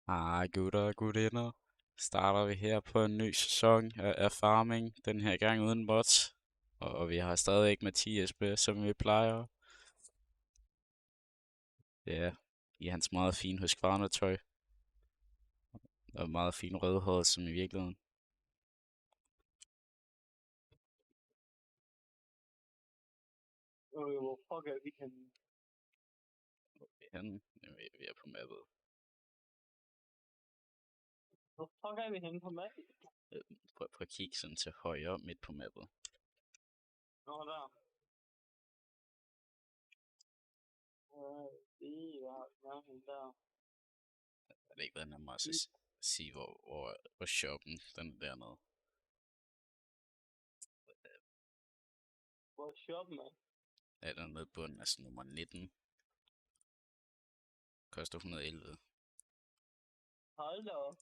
Hej gutter og gutinder. Starter vi her på en ny sæson af Farming, den her gang uden bots. Og vi har stadig ikke Mathias med, som vi plejer. Ja, i hans meget fine Husqvarna-tøj. Og meget fin rødhåret, som i virkeligheden. Hvor fuck er vi henne? Vi er på mappet. Hvor fuck er vi henne på mappen? Prøv at kigge sådan til højre midt på mappet. Nå, der. Det var nærmest der. Er det ikke været nemmere at sige, hvor shoppen den er dernede? Hvor shoppen er? Er der nede i bunden, altså nummer 19? Koster 111. Hold da op.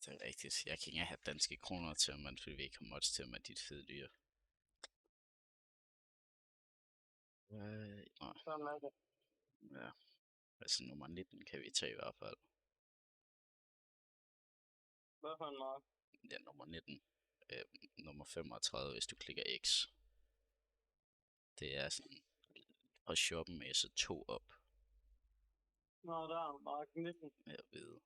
Det er rigtigt. Jeg kan ikke have danske kroner til, man fordi vi ikke har mods til med dit fede dyr. Nej. Sådan er det. Ja. Altså nummer 19 kan vi tage i hvert fald. Hvad for en mark? Ja, nummer 19. Nummer 35, hvis du klikker X. Det er sådan fra shoppen med så 2 op. Nå, der. Mark 19. Jeg ved.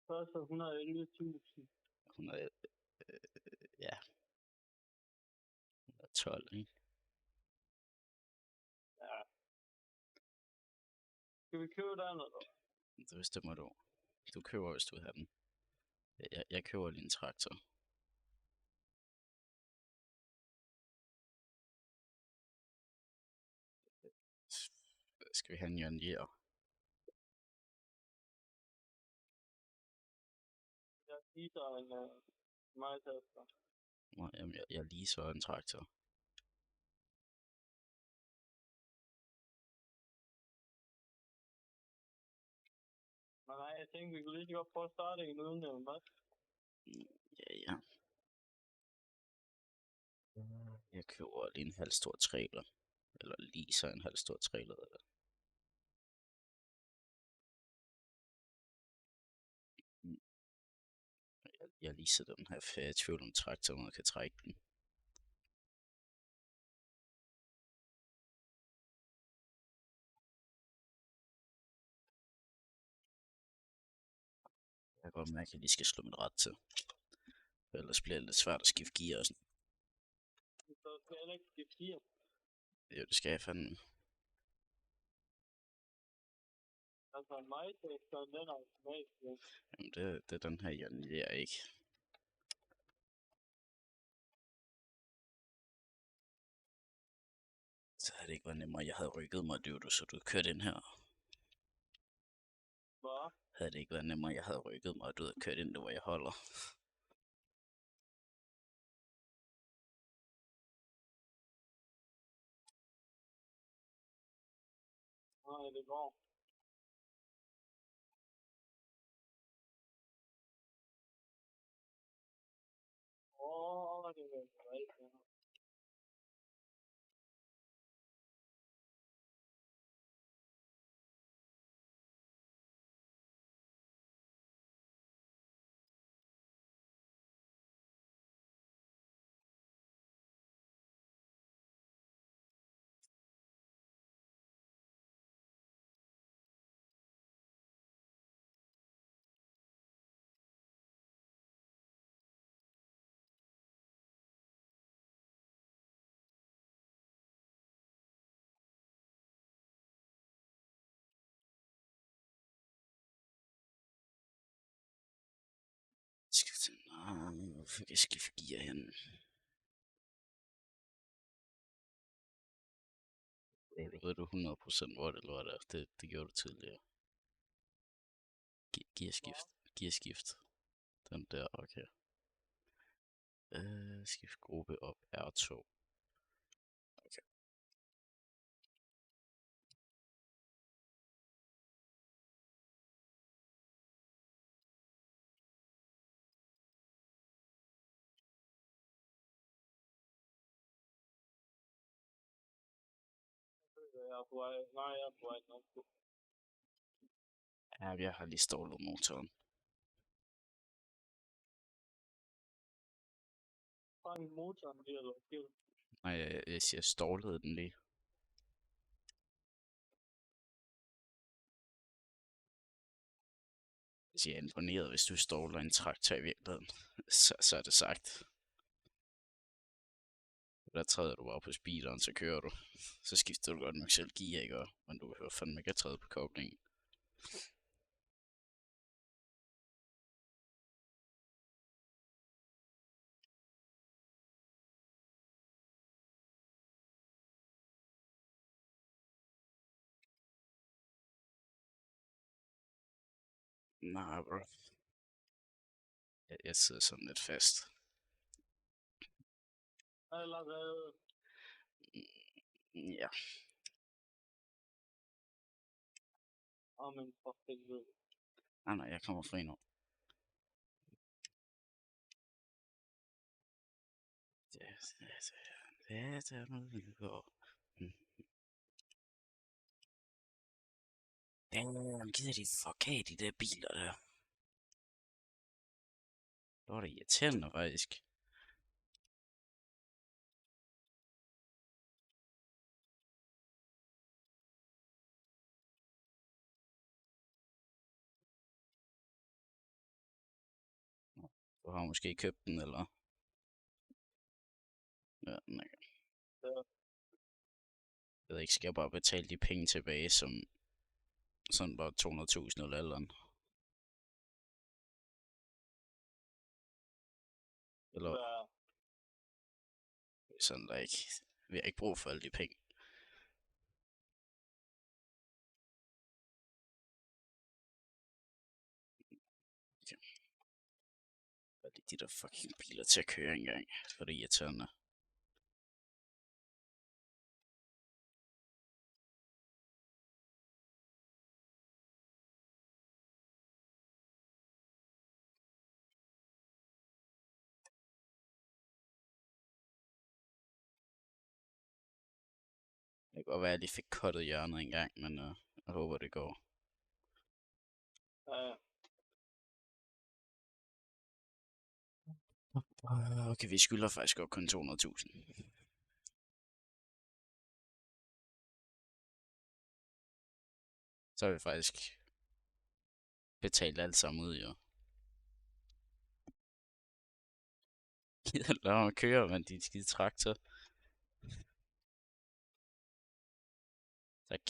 Koster 111.000. 100, ja. 112, ikke? Ja. Skal vi købe der noget? Det bestemmer du. Du køber, hvis du vil have den. Jeg køber lige en traktor. Skal vi have en John Deere? Jeg spiser en majtaster. Nej, jamen, jeg leaser en traktor. Men nej, jeg tænkte, vi kunne lige så godt prøve at starte en uden hvad? Ja. Jeg køber lige en halv stor trailer. Eller leaser en halv stor trailer. Eller. Jeg leaser den her, for jeg er i tvivl om traktoren kan trække den. Jeg kan godt mærke, at jeg lige skal slå mit ret til. Ellers bliver det lidt svært at skifte gear og sådan. Så skal jeg ikke skifte gear. Jo, det skal jeg fandme. Altså en majtaster, den er automatisk. Jamen, det er den her, jeg lærer ikke. Så havde det ikke været nemmere, jeg havde rykket mig, så du kørte ind her. Hvad? Havde det ikke været nemmere, jeg havde rykket mig, og du havde kørt ind, hvor jeg holder. Nej, det går. Det er rigtigt. Hvor fik jeg skifte gear hen? Ved du 100% hvor det lort er? Det gjorde du tidligere. Gearskift. Den der, okay. Skift gruppe op R2. Okay. jeg er på vej. Nej, jeg er på vej nok. Ja, jeg har lige stålet motoren. Fang motoren lige, eller hvad? Nej, jeg siger stålede den lige. Hvis jeg er imponeret, hvis du ståler en traktor i virkeligheden. Så er det sagt. Der træder du bare på speederen, så kører du. Så skifter du godt nok selv gear, ikke? Men du behøver fandme ikke at træde på koblingen. Nej, bro. Jeg sidder sådan lidt fast. Allerede. Ja. Men for helvede. Nej, jeg kommer fri nu. Det er noget, vi går. Damn, gider de fuck af de der biler der? Det var da irriterende, faktisk. Du har måske købt den, eller? Ja, nej. Ja. Jeg ved ikke, skal jeg bare betale de penge tilbage, som sådan bare 200.000 eller andet? Eller Ja. sådan der ikke. Vi har ikke brug for alle de penge. Hvad er det de der fucking biler til at køre engang? Det var det irriterende. Det kan godt være, at de fik kottet hjørnet engang, men jeg håber det går. Ja. Okay, vi skylder faktisk godt kun 200.000. Så har vi faktisk betalt alt sammen ud, jo. Lad mig køre, men de skide traktor. Tak.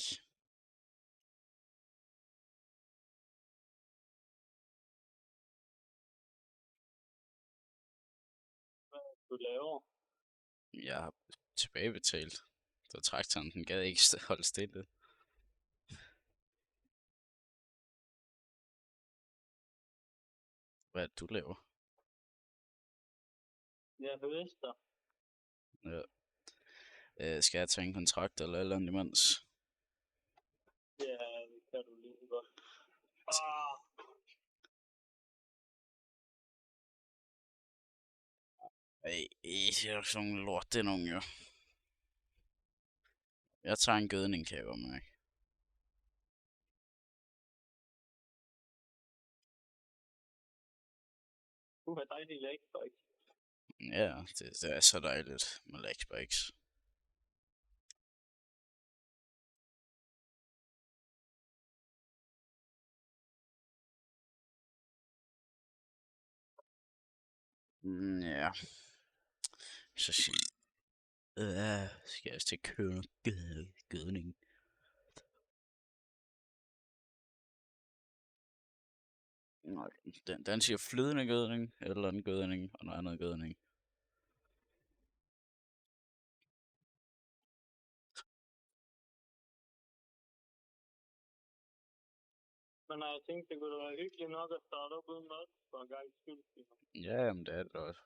Du laver. Jeg har tilbagebetalt. Så traktoren, den gad ikke holde stille. Hvad er det, du laver? Ja, bevidst dig. Ja. Skal jeg tage en kontrakt eller andet imens? Ja, det kan du lige så godt. Ah! Ej, det er sådan nogle lort, det er nogen jo. Jeg tager en gødning, kan jeg godt mærke. Du har dejlige lægspike. Ja, det er så dejligt med legspikes. Ja. Så skal jeg også til at køre gødning. Nej, den siger flydende gødning, eller en gødning, og noget andet gødning. Men jeg tænkte, det kunne da være hyggeligt nok at starte op uden mad for en gang skyld. Ja, men det er det også.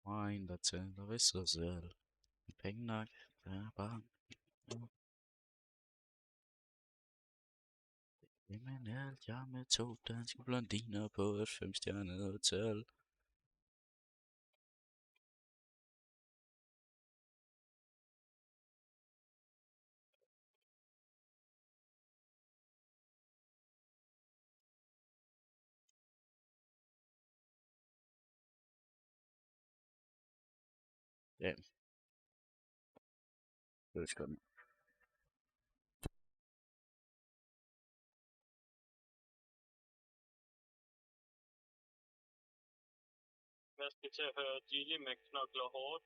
Og en, der taler ved sig selv. Penge nok, der er bare... Jamen alt, jeg med 2 danske blondiner på et 5-stjernet hotel. Ja. Det er skønt. Jeg skal til at høre Gilly med knokler hårdt.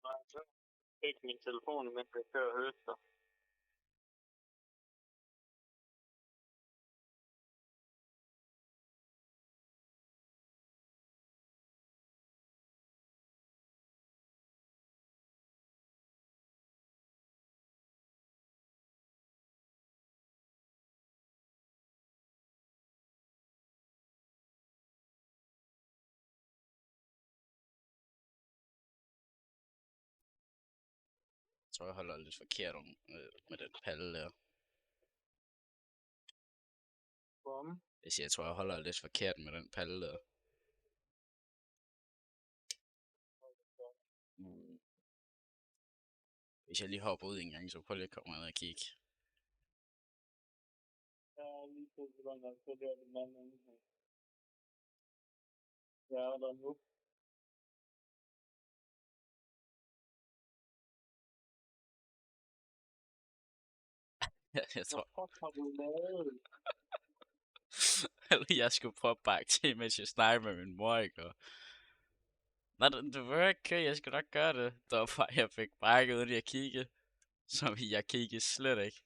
Nej, så fik min telefon, mens jeg kører høster. Jeg tror, jeg holder lidt forkert med den palle der. Bum. Jeg tror, jeg holder lidt forkert med den palle der. Hvis jeg lige hopper ud en gang, så prøv lige at komme ned og kigge. Ja, lige pludselig var der så der den anden her. Jeg er der nu. Jeg tror, Hvad fuck har du lavet? jeg skulle prøve at bakke til, mens jeg snakker med min mor, ikke? Og... Nej, du vil ikke køre, jeg skal nok gøre det. Det var bare, jeg fik brækket uden jeg kiggede. Så jeg kiggede slet ikke.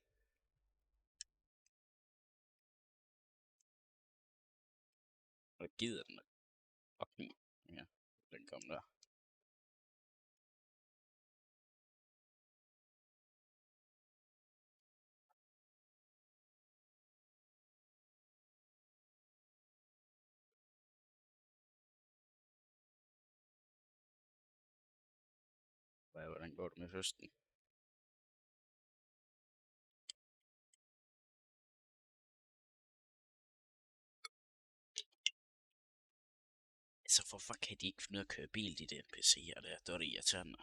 Og gider den. Okay. Ja, den kom der. Hvordan går det med høsten? Altså, hvorfor kan de ikke finde ud af at køre bil, de der NPC'er der? Det var det irriterende.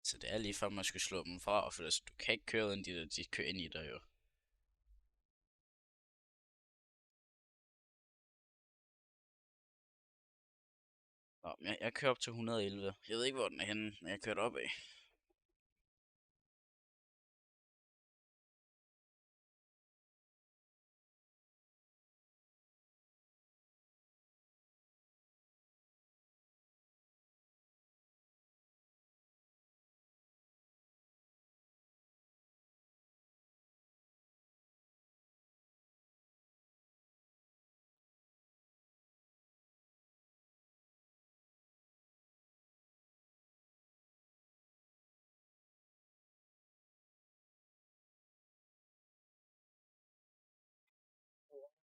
Så det er lige før, man skal slå dem fra, for altså, du kan ikke køre uden de kører ind i dig jo. Nå, men jeg kører op til 111. Jeg ved ikke, hvor den er henne, men jeg kører op af.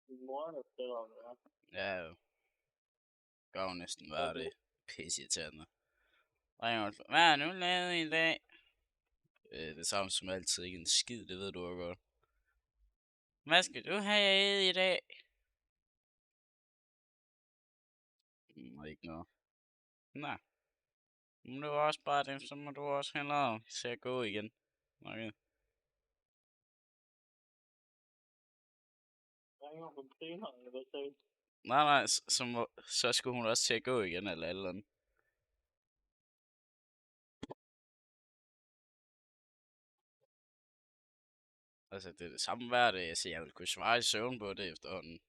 Min mor er stiller om det her. Ja, jo. Gør jo næsten hver dag. Pisse irriterende. Hvad er nu lavet i dag? Det samme som altid, ikke en skid, det ved du jo godt. Hvad skal du have i dag? Ikke noget. Nej. Men det var også bare dem, så må du også hellere se at gå igen. Okay. Ringer hun senere, eller hvad sagde du? Nej, så skulle hun også til at gå igen, eller et eller andet. Altså, det er det samme hver dag, så jeg vil kunne svare i søvn på det efterhånden.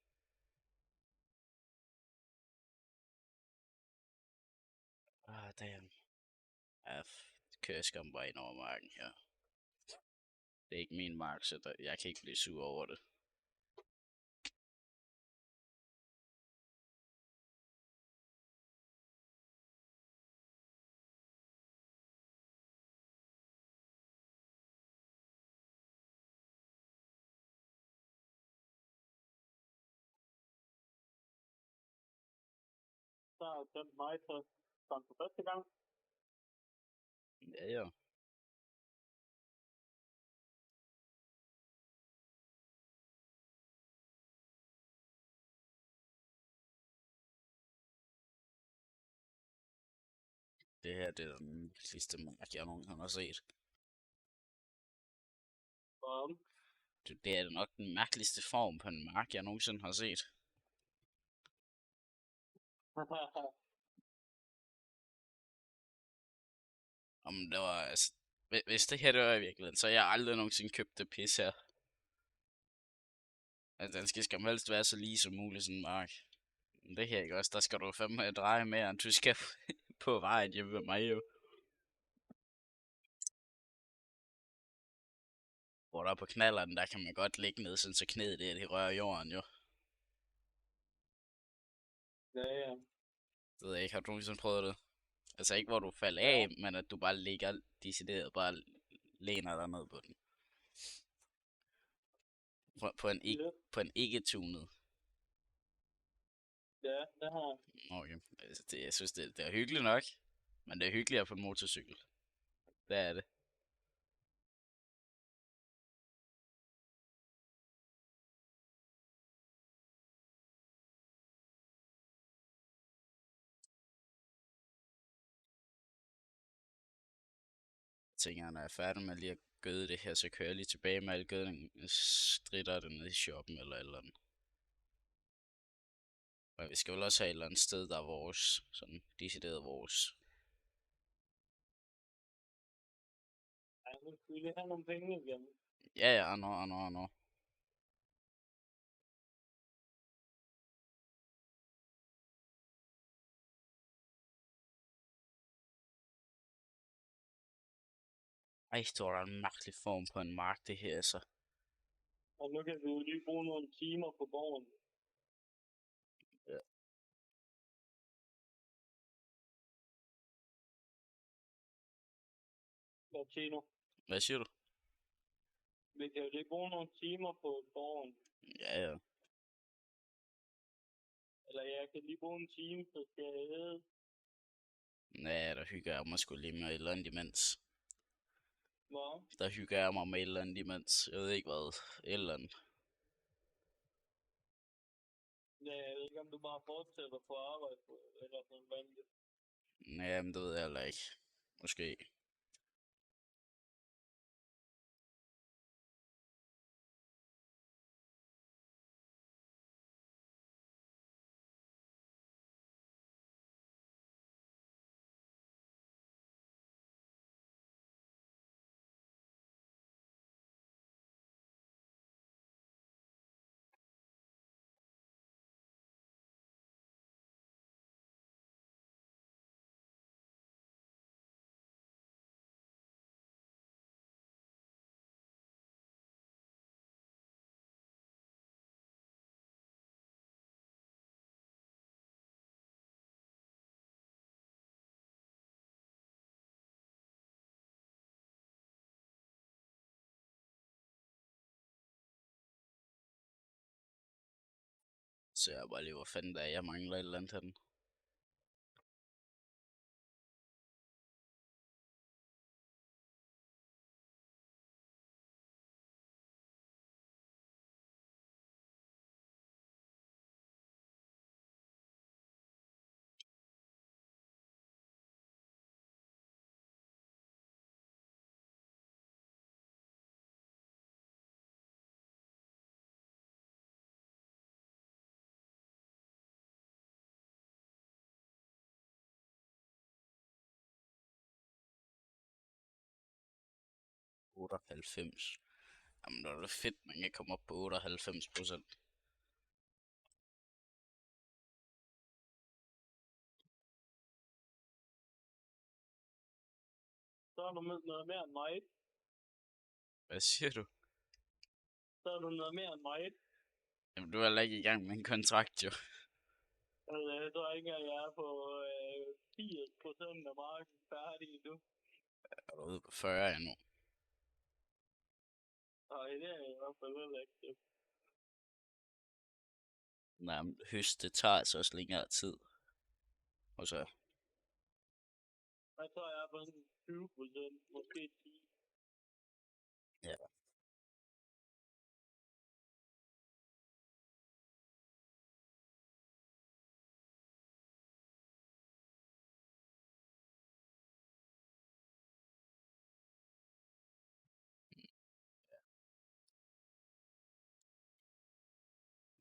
Damn. Ja, kører jeg skam bare ind over marken her. Det er ikke min mark, så jeg kan ikke blive sur over det. Så har jeg sendt mig til sådan for første gang. Ja, ja. Det her, det er den sidste mark, jeg nogensinde har set. Det er nok den mærkeligste form på en mark, jeg nogensinde har set. Om det var, altså, hvis det her det var i virkeligheden, så har jeg aldrig nogensinde købt det pis her. Altså, den skal skam helst være så lige som muligt, sådan en mark. Men det her, ikke også, der skal du fandme dreje mere, end du skal på vejen hjemme med mig, jo. Hvor der på knalleren, der kan man godt ligge ned, sådan så knæet det rører jorden, jo. Ja. Det ved jeg ikke, har du nogensinde prøvet det? Altså ikke hvor du falder af, men at du bare ligger decideret, bare læner dig ned på den. På en ikke-tunet. Ja, det har jeg. Okay, altså jeg synes det er hyggeligt nok, men det er hyggeligere på en motorcykel. Det er det. Jeg tænker, når jeg er færdig med lige at gøde det her, så kører jeg lige tilbage med al gødning, stritter det ned i shoppen eller et eller andet. Og vi skal vel også have et eller andet sted, der er vores, sådan decideret vores. Ej, nu skal vi lige have nogle penge igen. Ja, I know. Ej, det var en mærkelig form på en mark, det her, så. Og nu kan vi jo lige bruge nogle timer på borgen. Ja. Latino. Hvad siger du? Vi kan jo lige bruge nogle timer på borgen. Ja. Eller jeg kan lige bruge en time, så skal jeg æde. Ja, der hygger jeg mig sgu lige med et eller andet imens. Hvad? Der hygger jeg mig med et eller andet imens. Jeg ved ikke hvad. Et eller andet. Ja, jeg ved ikke, om du bare fortsætter på arbejde, eller sådan vanligt. Ja, men det ved jeg heller ikke. Måske. Så jeg bare lige, hvor fanden der er, jeg mangler et eller andet her. 98. Jamen, det er da fedt, man kan komme op på 98%. Så er du noget mere end mig. Hvad siger du? Så er du noget mere end mig. Jamen, du er heller ikke i gang med en kontrakt, jo. Altså, jeg tror ikke engang, jeg er på 80% af marken færdig nu. Er du ude på 40 endnu? Nej, det er jeg i hvert fald heller ikke. Nej, men høst, det tager altså også længere tid. Og så, Jeg tror, jeg er på sådan 20%, måske 10. ja.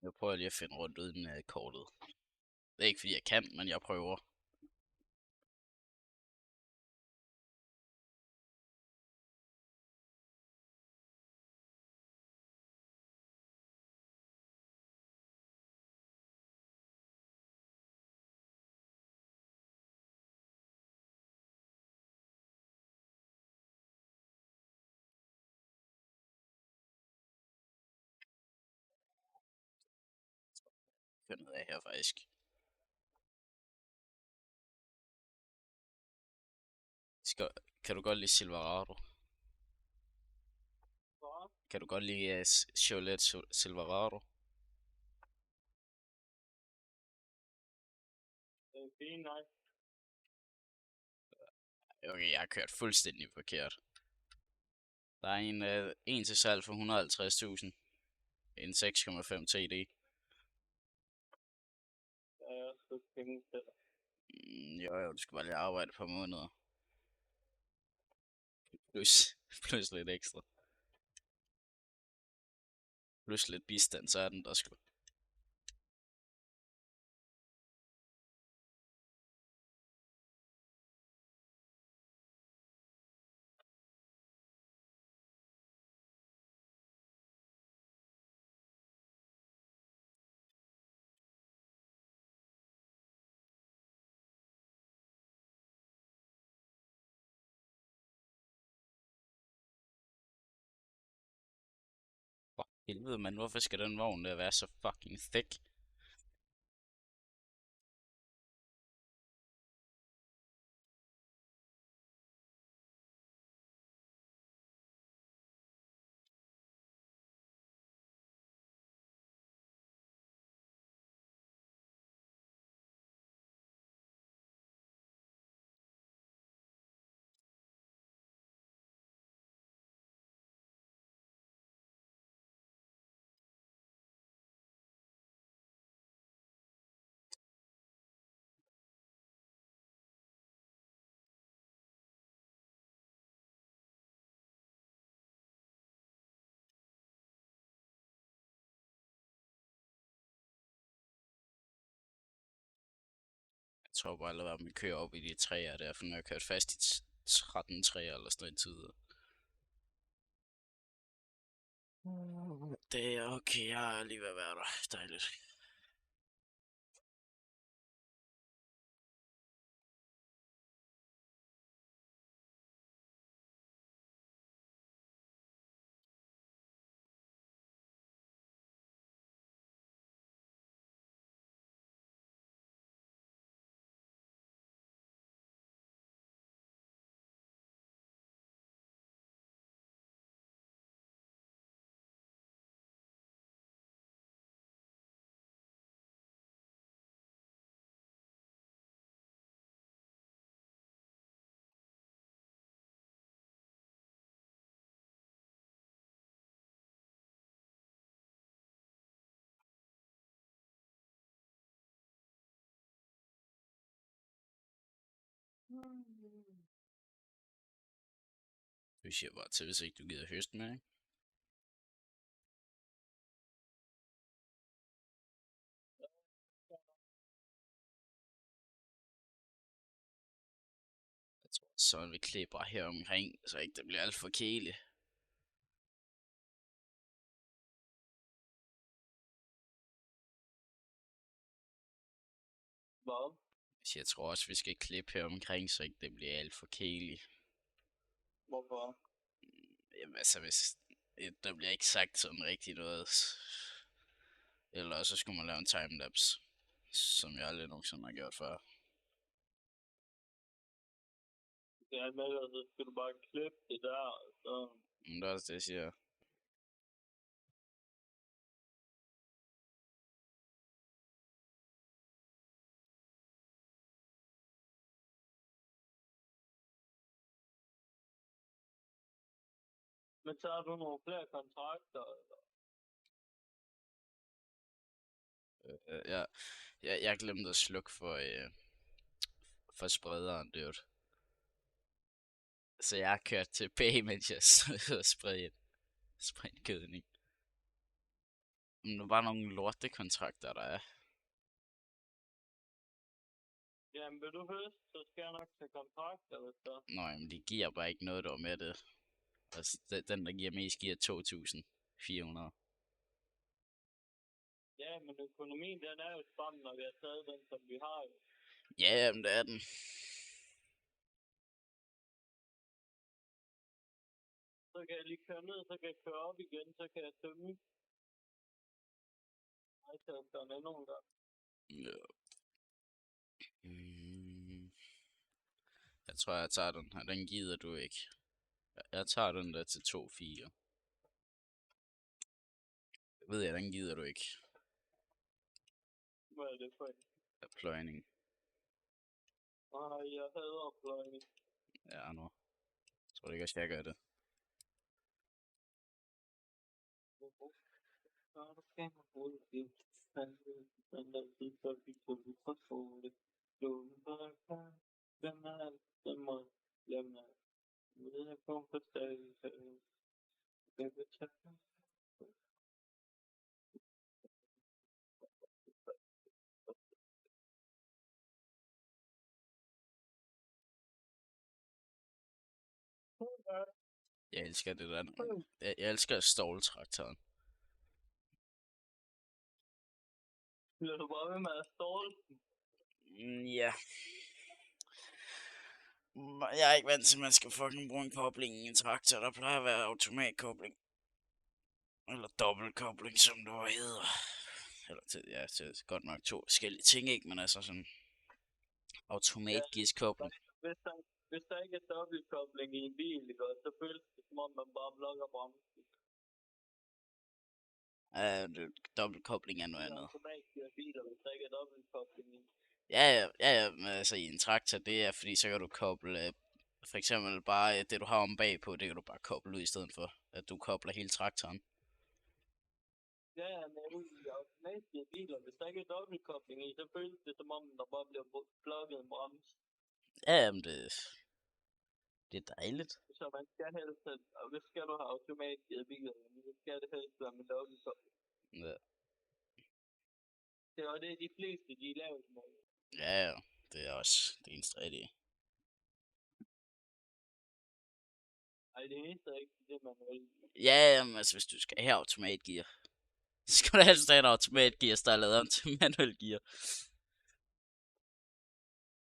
Jeg prøver lige at finde rundt uden kortet. Det er ikke fordi jeg kan, men jeg prøver. Finder ud af her faktisk. Kan du godt lide Silverado? Hvad? Kan du godt lide Chevrolet Silverado? Det er fint nok. Okay, jeg har kørt fuldstændig forkert. Der er en til salg for 150.000. En 6,5 TD. Jeg skal penge til. Jo, du skal bare lige arbejde på måneder. Plus lidt ekstra. Plus lidt bistand, så er den der sgu. For helvede, mand, hvorfor skal den vogn der være så fucking thick? Jeg tror bare, at man kører op i de træer der, for når jeg kørt fast i 13 træer eller sådan en tid. Det er okay, jeg er lige ved at være der. Dejligt. Du siger bare til, hvis ikke du gider høste med, ikke? Jeg tror, så vi klipper her omkring, så ikke det bliver alt for kedeligt. Hvad? Så jeg tror også, vi skal klippe her omkring, så ikke det bliver alt for kedeligt. Hvorfor? Jamen altså, hvis der bliver ikke sagt sådan rigtig noget. Eller så skulle man lave en timelapse, som jeg aldrig nogensinde har gjort før. Ja, men så skal du bare klippe det der, så... Men det er også det, jeg siger. Men så har du nogle flere kontrakter, eller? Jeg glemte at slukke for sprederen, dude. Så jeg har kørt tilbage, mens jeg stod og spredte gødning. Men der var nogle lortekontrakter, der er. Jamen, vil du høste, så skal jeg nok tage kontrakter, hvis der. Nå, jamen de giver bare ikke noget, der var med det. Altså, den der giver mest, giver 2.400. Ja, men økonomien, den er jo stramt, når vi har taget den, som vi har jo. Ja, jamen det er den. Så kan jeg lige køre ned, så kan jeg køre op igen, så kan jeg tømme. Nej, så jeg gøre endnu en gang. Ja. Jeg tror, jeg tager den her. Den gider du ikke. Jeg tager den der til 2.4. Ved jeg, den gider du ikke. Hvad er det for en? Pløjning. Nej, jeg hader pløjning. Ja, nu. Tror du ikke også, jeg gør det? Så er du gerne brugt det. Den der tid, så vi kunne vi forstå det. Du var klar. Den er alt, den må hjemme. Ved jeg kom på stedet. Det vil tage. Jeg elsker det der. Jeg elsker ståltraktoren. Bliver du bare ved med at ståle? Ja. Jeg er ikke vant til, at man skal fucking bruge en kobling i en traktor. Der plejer at være automatkobling. Eller dobbeltkobling, som det hedder. Eller til godt nok 2 forskellige ting, ikke? Men altså sådan automatgearskobling. Hvis der ikke er dobbeltkobling i en bil, så føles det som om man bare blokker bremsen. Dobbeltkobling er noget andet. Automatgearbiler, hvis der ikke er dobbeltkobling i. Ja, men altså i en traktor, det er fordi, så kan du koble for eksempel bare det, du har om bagpå, det kan du bare koble ud i stedet for, at du kobler hele traktoren. Ja, men i automatgearbiler, hvis der ikke er dobbeltkobling i, så føles det som om, der bare bliver blokket en bremse. Ja, men det er dejligt. Så man skal helst, og hvis skal du have automatgearbiler, så skal det helst være med dobbeltkobling. Ja. Det er det, de fleste, de er lavet med. Ja, det er også det eneste rigtige. Ej, det eneste er ikke det, man vil. Ja, men altså hvis du skal have automatgear, så skal du helst have en automatgear, der er lavet om til manuel gear.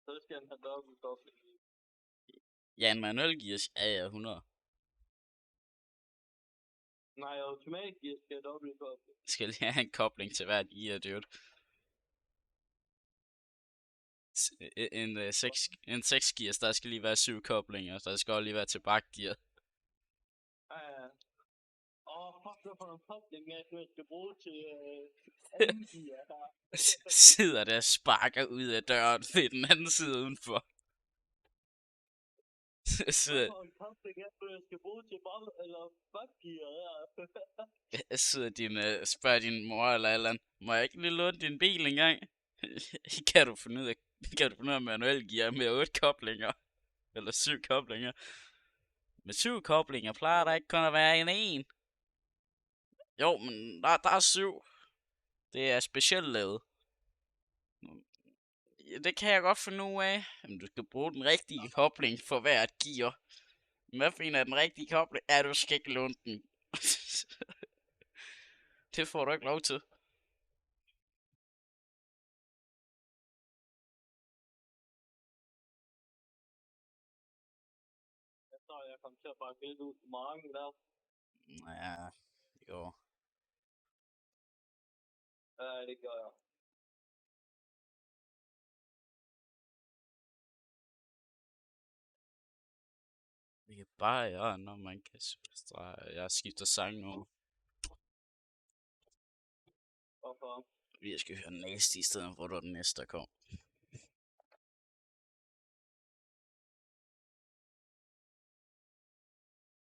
Så skal den have dobbeltkobling i. Ja, en manuel gear er 100. Nej, automatgear skal have dobbeltkobling. Skal lige have en kobling til hver gear, dude. En 6 gears, der skal lige være 7 koblinger, der skal også lige være til bakgear. Ja. Fuck, hvad for en kobling jeg skal bruge til anden gear her. Sidder der og sparker ud af døren ved den anden side udenfor. Hvad for en kobling jeg skal bruge til bakgear her. Spørger din mor eller et eller andet, må jeg ikke lige låne din bil engang? Kan du finde ud af manuel gear med 8 koblinger? Eller 7 koblinger? Med 7 koblinger plejer der ikke kun at være en. Jo, men der er 7. Det er specielt lavet. Ja, det kan jeg godt finde ud af. Jamen, du skal bruge den rigtige kobling for hvert gear. Hvad finder er den rigtige kobling? Ja, du skal ikke låne den. Det får du ikke lov til. Så jeg kom til at bakke lidt ud på marken der. Ja, jo. Ja, det gør jeg. Vi kan bare gøre, når man kan strege. Jeg skifter sang nu. Hvorfor? Vi skal høre Nasty i stedet for, den næste, der kom.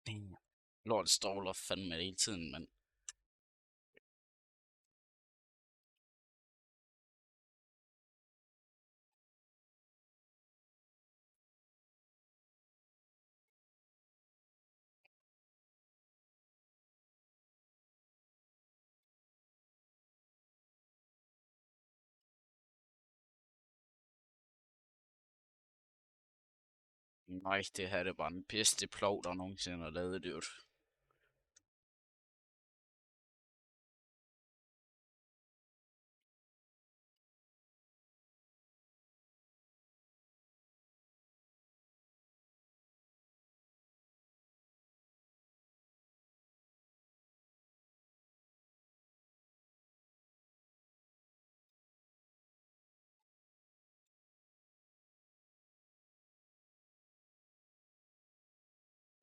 Damn. Lort ståler fandme hele tiden, men... Nej, det her det bare den bedste plov, der nogensinde har lavet det.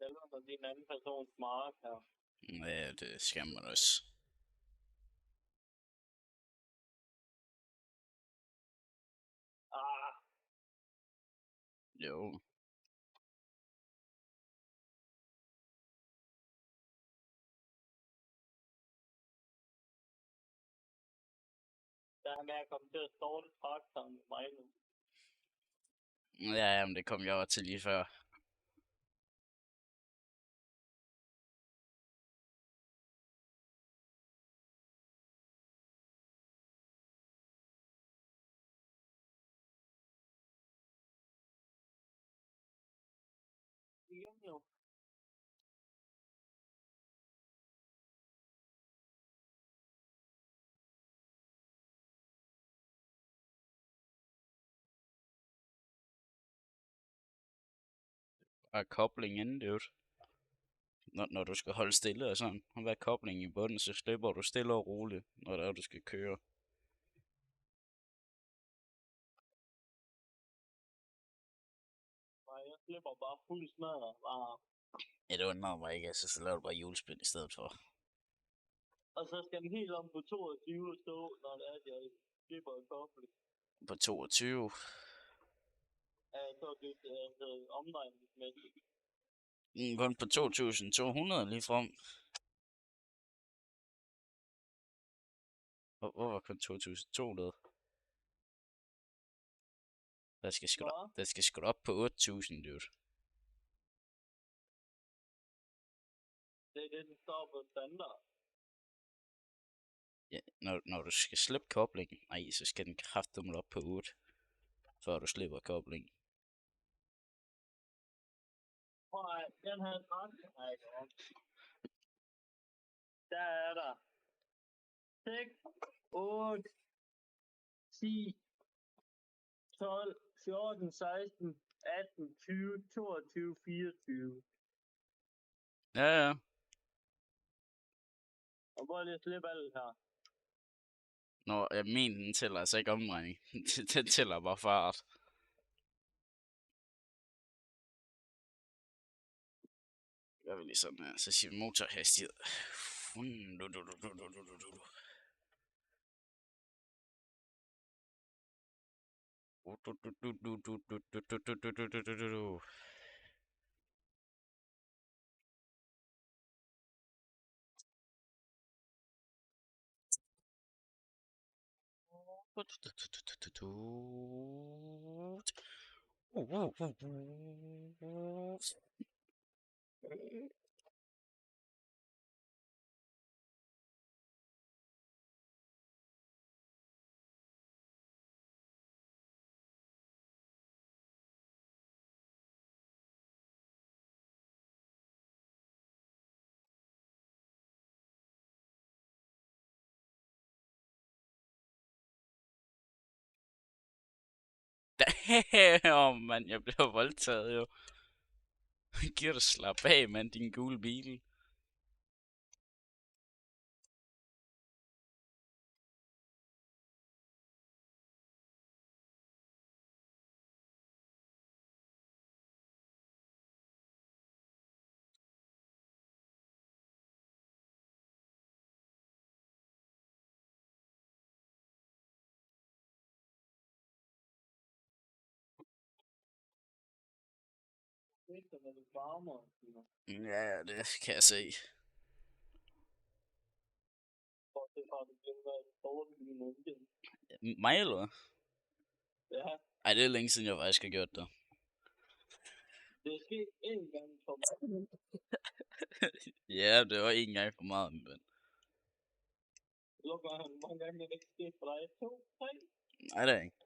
Selvom der er en anden persons mark her. Ja, det skal man også. Ah, Jo. der er med at komme til at ståle traktoren med mig nu. Ja, men det kom jeg også til lige før. Igen jo. Bare kobling inden, dude. Når du skal holde stille og sådan. Og hvad kobling i bunden, så slipper du stille og roligt, når det er, du skal køre. Nej, jeg slipper bare fuld smadret. Bare. Ja, det undrer mig ikke, altså så laver du bare hjulspind i stedet for. Og så skal den helt om på 22 stå, når det er, at jeg slipper en kobling. På 22. Så det er omdrejningsmæssigt. Kun på 2200 lige frem. Hvor var kun 2200? Der skal sgu op på 8000, dude. Det er det, den står på standard. Ja, når du skal slippe koblingen, nej, så skal den kraftedeme op på 8, før du slipper koblingen. Nej, den her traktor. Der er der 6, 8, 10, 12, 14, 16, 18, 20, 22, 24. Ja, ja. Og prøv lige at slippe alt her. Nå, jeg mener, den tæller altså ikke omdrejning. Den tæller bare fart. Gør vi lige sådan her. Så siger vi motorhastighed. Damn, mand, jeg blev voldtaget jo. Giv dig slap af, mand, din gule bil. Det er lidt varmere. Ja, det kan jeg se. For det har det blevet været dårligt i munden. Mig eller hvad? Ja, Ej, det er længe siden, jeg faktisk har gjort det. det er sket én gang for mig. Ja, det var en gang for meget, men... Lukker han mange gange, det ikke sket for dig. 2, 3. Nej, det er ikke.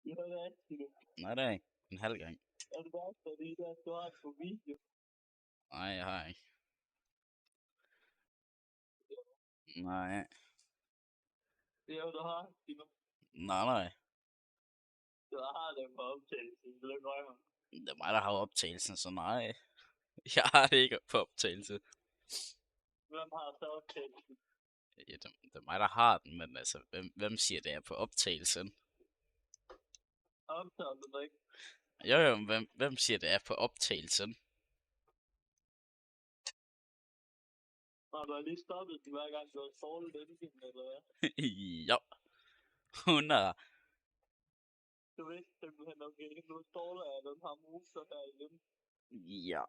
Jeg har det altid. Nej, det er ikke. En halv gang. Er det bare fordi, der du har det på video? Nej, jeg har ikke. Nej. Det er jo, du har. Nej. Du har det på optagelsen. Du lukker øjnene. Det er mig, der har optagelsen, så nej. Jeg har det ikke på optagelse. Hvem har så optagelsen? Ja, det er mig, der har den, men altså, hvem siger, det er på optagelsen? Optager du det ikke? Jo, hvem siger, det er på optagelsen? Har du lige stoppet den, hver gang du har stålet den, eller hvad? Jo. 100. Du vidste simpelthen, okay, nu ståler jeg den her motor her igen. Ja.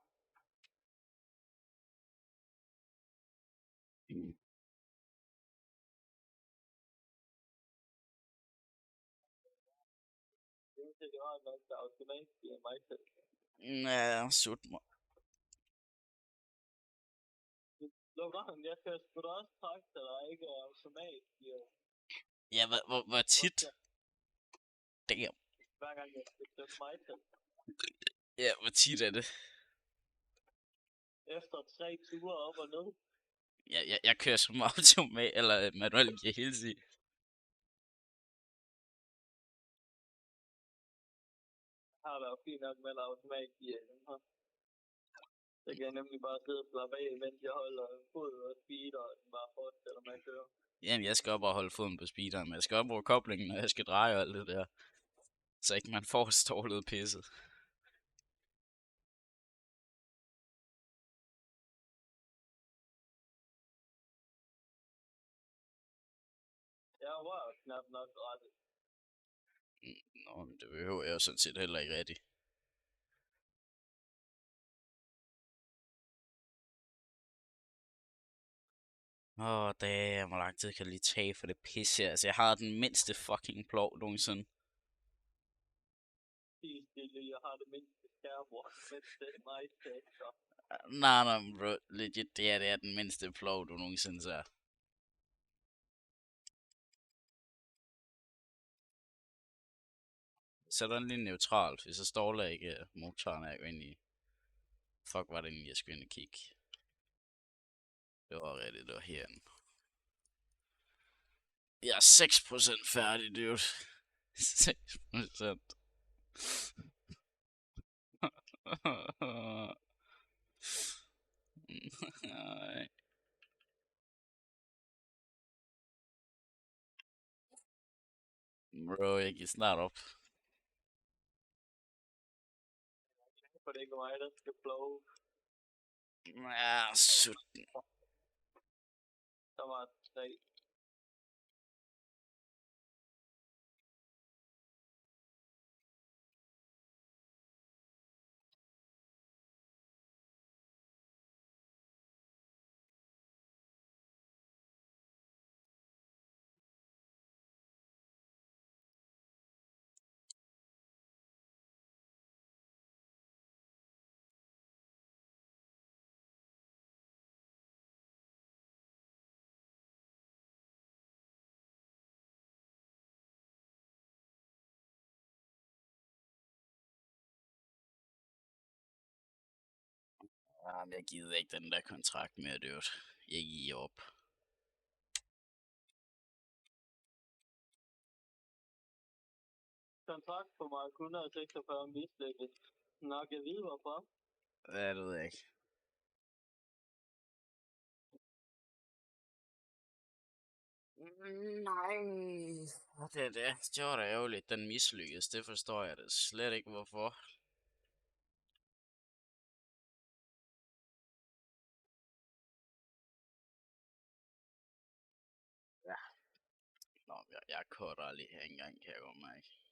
Det var nok, der automatisk bliver mig selv. Ja, sut mig. Lukker han, jeg skal sgu da også traktor, der ikke er automatisk. Ja, hvor tit? Damn. Hver gang jeg skal støtte mig selv. Ja, hvor tit er det? Efter 3 ture op og ned. Ja, jeg kører som automat, eller manuelt gear hele tiden. Har der jo fint nok med automatisk i den her. Så kan jeg nemlig bare sidde og slappe af, mens jeg holder fod og speeder, og den bare fortsætter med at køre. Jamen, jeg skal op og holde foden på speederen, men jeg skal op bruge koblingen, når jeg skal dreje og alt det der. Så ikke man får stålet pisset. Jeg var knap nok ret. Nå, men det behøver jeg jo sådan set heller ikke rigtigt. Damn, hvor lang tid kan jeg lige tage for det pisse her. Altså, jeg har den mindste fucking plov nogensinde. Helt stille, jeg har det mindste skærmord, mens det er mig tekster. Nej, bro. Legit, det er den mindste plov, du nogensinde ser. Så den lige neutralt, hvis så står der ikke motoren, jeg går ind i. Fuck, var det egentlig, jeg skulle ind og kigge. Det var rigtigt, det var herinde. Jeg er 6% færdig, dude. 6%. Nej. Bro, jeg giver snart op. For det er ikke mig, der skal blow. Ja, 17. Der var 3. Jamen, jeg gider ikke den der kontrakt mere, dude. Jeg giver op. Kontrakt på mig 146 mislægget. Nå, jeg ved hvorfor. Ja, det ved jeg ikke. Nej. Det var da ærgerligt, den mislykkedes. Det forstår jeg da slet ikke, hvorfor. Ja. Nå, jeg cutter lige her engang, kan jeg godt mærke.